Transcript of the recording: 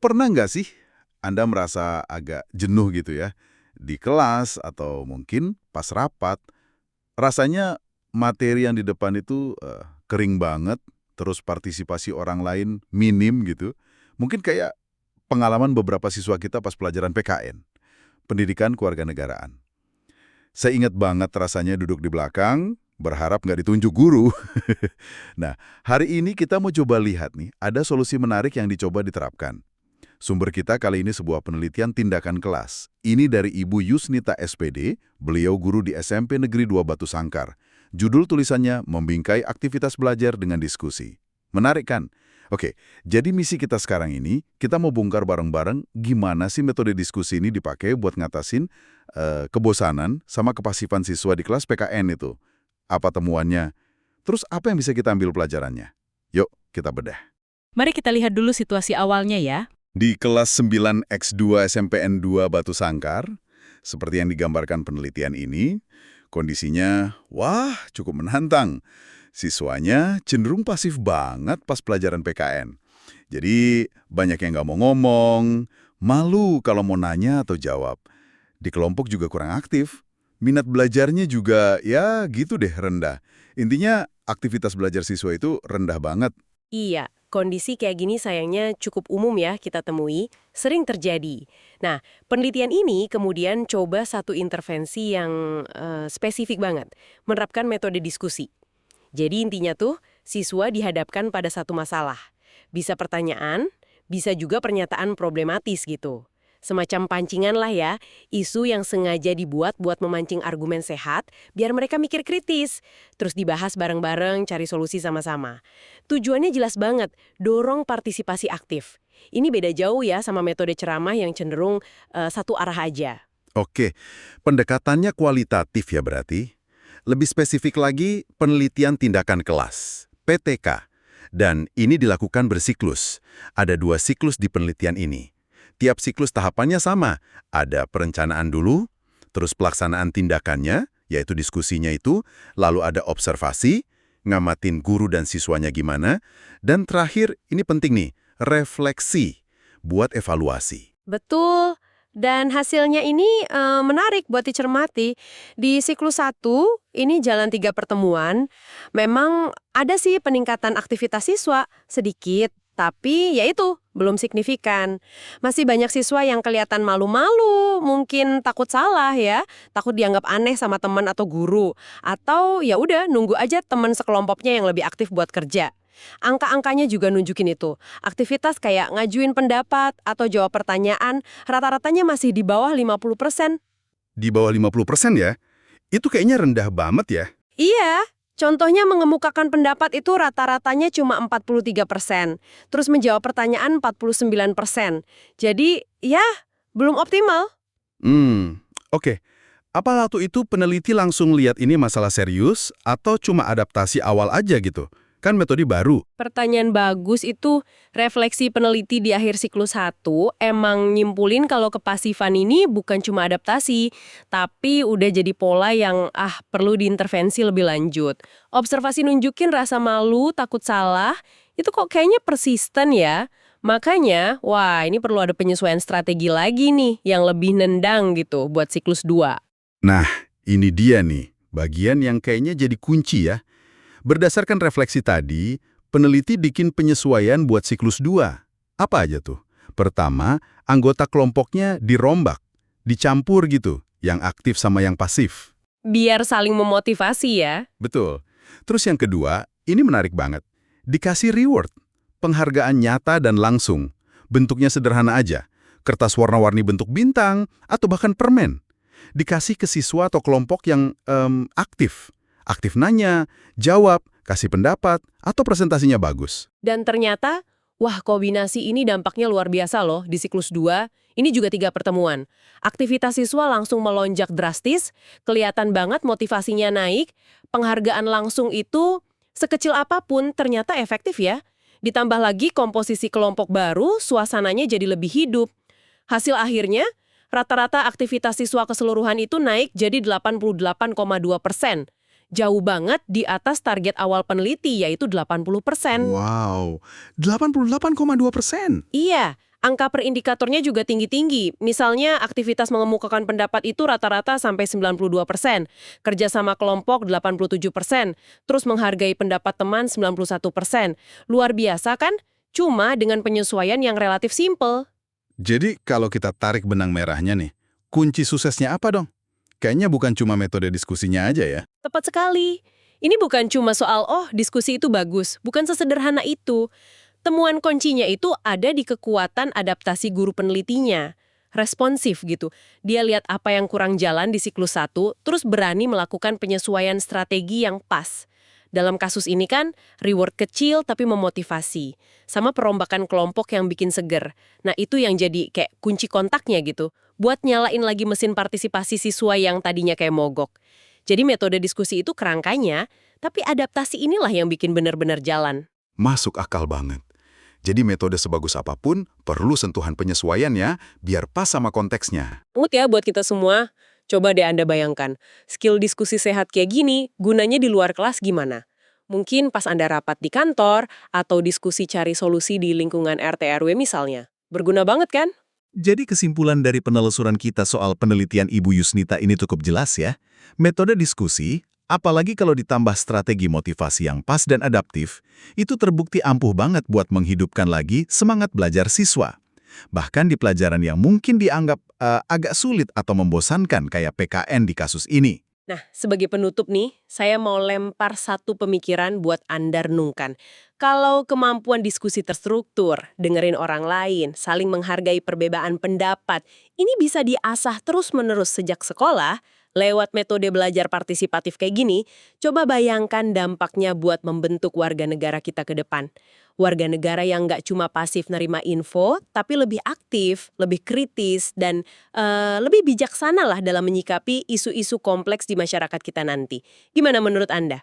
Pernah nggak sih Anda merasa agak jenuh gitu ya, di kelas atau mungkin pas rapat, rasanya materi yang di depan itu kering banget, terus partisipasi orang lain minim gitu. Mungkin kayak pengalaman beberapa siswa kita pas pelajaran PKN, Pendidikan Kewarganegaraan. Saya ingat banget rasanya duduk di belakang, berharap nggak ditunjuk guru. Nah, hari ini kita mau coba lihat nih, ada solusi menarik yang dicoba diterapkan. Sumber kita kali ini sebuah penelitian tindakan kelas. Ini dari Ibu Yusnita SPD, beliau guru di SMP Negeri 2 Batu Sangkar. Judul tulisannya Membingkai Aktivitas Belajar dengan Diskusi. Menarik kan? Oke, jadi misi kita sekarang ini, kita mau bongkar bareng-bareng gimana sih metode diskusi ini dipakai buat ngatasin kebosanan sama kepasifan siswa di kelas PKN itu. Apa temuannya? Terus apa yang bisa kita ambil pelajarannya? Yuk, kita bedah. Mari kita lihat dulu situasi awalnya ya. Di kelas 9X2 SMPN 2 Batu Sangkar, seperti yang digambarkan penelitian ini, kondisinya, wah, cukup menantang. Siswanya cenderung pasif banget pas pelajaran PKN. Jadi, banyak yang nggak mau ngomong, malu kalau mau nanya atau jawab. Di kelompok juga kurang aktif. Minat belajarnya juga, ya gitu deh, rendah. Intinya, aktivitas belajar siswa itu rendah banget. Iya, kondisi kayak gini sayangnya cukup umum ya kita temui, sering terjadi. Nah, penelitian ini kemudian coba satu intervensi yang spesifik banget, menerapkan metode diskusi. Jadi intinya tuh, siswa dihadapkan pada satu masalah. Bisa pertanyaan, bisa juga pernyataan problematis gitu. Semacam pancingan lah ya, isu yang sengaja dibuat buat memancing argumen sehat, biar mereka mikir kritis. Terus dibahas bareng-bareng, cari solusi sama-sama. Tujuannya jelas banget, dorong partisipasi aktif. Ini beda jauh ya sama metode ceramah yang cenderung satu arah aja. Oke, pendekatannya kualitatif ya berarti. Lebih spesifik lagi, penelitian tindakan kelas, PTK. Dan ini dilakukan bersiklus. Ada 2 siklus di penelitian ini. Tiap siklus tahapannya sama. Ada perencanaan dulu, terus pelaksanaan tindakannya, yaitu diskusinya itu, lalu ada observasi, ngamatin guru dan siswanya gimana, dan terakhir, ini penting nih, refleksi, buat evaluasi. Betul. Dan hasilnya ini menarik buat dicermati. Di siklus 1, ini jalan 3 pertemuan, memang ada sih peningkatan aktivitas siswa, sedikit, tapi ya itu, belum signifikan. Masih banyak siswa yang kelihatan malu-malu, mungkin takut salah ya, takut dianggap aneh sama teman atau guru, atau ya udah nunggu aja teman sekelompoknya yang lebih aktif buat kerja. Angka-angkanya juga nunjukin itu. Aktivitas kayak ngajuin pendapat atau jawab pertanyaan, rata-ratanya masih di bawah 50%. Di bawah 50% ya? Itu kayaknya rendah banget ya? Iya, contohnya mengemukakan pendapat itu rata-ratanya cuma 43%. Terus menjawab pertanyaan 49%. Jadi, ya, belum optimal. Oke. Apa waktu itu peneliti langsung lihat ini masalah serius atau cuma adaptasi awal aja gitu? Kan metode baru. Pertanyaan bagus itu, refleksi peneliti di akhir siklus 1 emang nyimpulin kalau kepasifan ini bukan cuma adaptasi, tapi udah jadi pola yang perlu diintervensi lebih lanjut. Observasi nunjukin rasa malu, takut salah, itu kok kayaknya persisten ya. Makanya, wah ini perlu ada penyesuaian strategi lagi nih yang lebih nendang gitu buat siklus 2. Nah, ini dia nih, bagian yang kayaknya jadi kunci ya. Berdasarkan refleksi tadi, peneliti bikin penyesuaian buat siklus 2. Apa aja tuh? Pertama, anggota kelompoknya dirombak, dicampur gitu, yang aktif sama yang pasif. Biar saling memotivasi ya. Betul. Terus yang kedua, ini menarik banget. Dikasih reward, penghargaan nyata dan langsung. Bentuknya sederhana aja, kertas warna-warni bentuk bintang, atau bahkan permen. Dikasih ke siswa atau kelompok yang aktif. Aktif nanya, jawab, kasih pendapat, atau presentasinya bagus. Dan ternyata, wah kombinasi ini dampaknya luar biasa loh di siklus 2. Ini juga 3 pertemuan. Aktivitas siswa langsung melonjak drastis, kelihatan banget motivasinya naik, penghargaan langsung itu sekecil apapun ternyata efektif ya. Ditambah lagi komposisi kelompok baru, suasananya jadi lebih hidup. Hasil akhirnya, rata-rata aktivitas siswa keseluruhan itu naik jadi 88,2%. Jauh banget di atas target awal peneliti, yaitu 80%. Wow, 88,2%. Iya, Angka per indikatornya juga tinggi-tinggi. Misalnya aktivitas mengemukakan pendapat itu rata-rata sampai 92%, kerjasama kelompok 87%, terus menghargai pendapat teman 91%. Luar biasa kan? Cuma dengan penyesuaian yang relatif simpel. Jadi kalau kita tarik benang merahnya nih, kunci suksesnya apa dong? Kayaknya bukan cuma metode diskusinya aja ya. Tepat sekali. Ini bukan cuma soal, oh diskusi itu bagus, bukan sesederhana itu. Temuan kuncinya itu ada di kekuatan adaptasi guru penelitinya. Responsif gitu. Dia lihat apa yang kurang jalan di siklus 1, terus berani melakukan penyesuaian strategi yang pas. Dalam kasus ini kan, reward kecil tapi memotivasi. Sama perombakan kelompok yang bikin seger. Nah itu yang jadi kayak kunci kontaknya gitu. Buat nyalain lagi mesin partisipasi siswa yang tadinya kayak mogok. Jadi metode diskusi itu kerangkanya, tapi adaptasi inilah yang bikin benar-benar jalan. Masuk akal banget. Jadi metode sebagus apapun perlu sentuhan penyesuaian ya, biar pas sama konteksnya. Mood ya buat kita semua. Coba deh Anda bayangkan, skill diskusi sehat kayak gini, gunanya di luar kelas gimana? Mungkin pas Anda rapat di kantor, atau diskusi cari solusi di lingkungan RT RW misalnya. Berguna banget kan? Jadi kesimpulan dari penelusuran kita soal penelitian Ibu Yusnita ini cukup jelas ya. Metode diskusi, apalagi kalau ditambah strategi motivasi yang pas dan adaptif, itu terbukti ampuh banget buat menghidupkan lagi semangat belajar siswa. Bahkan di pelajaran yang mungkin dianggap agak sulit atau membosankan kayak PKN di kasus ini. Nah, sebagai penutup nih, saya mau lempar satu pemikiran buat Anda renungkan. Kalau kemampuan diskusi terstruktur, dengerin orang lain, saling menghargai perbedaan pendapat, ini bisa diasah terus-menerus sejak sekolah, lewat metode belajar partisipatif kayak gini, coba bayangkan dampaknya buat membentuk warga negara kita ke depan. Warga negara yang nggak cuma pasif nerima info, tapi lebih aktif, lebih kritis, dan lebih bijaksana lah dalam menyikapi isu-isu kompleks di masyarakat kita nanti. Gimana menurut Anda?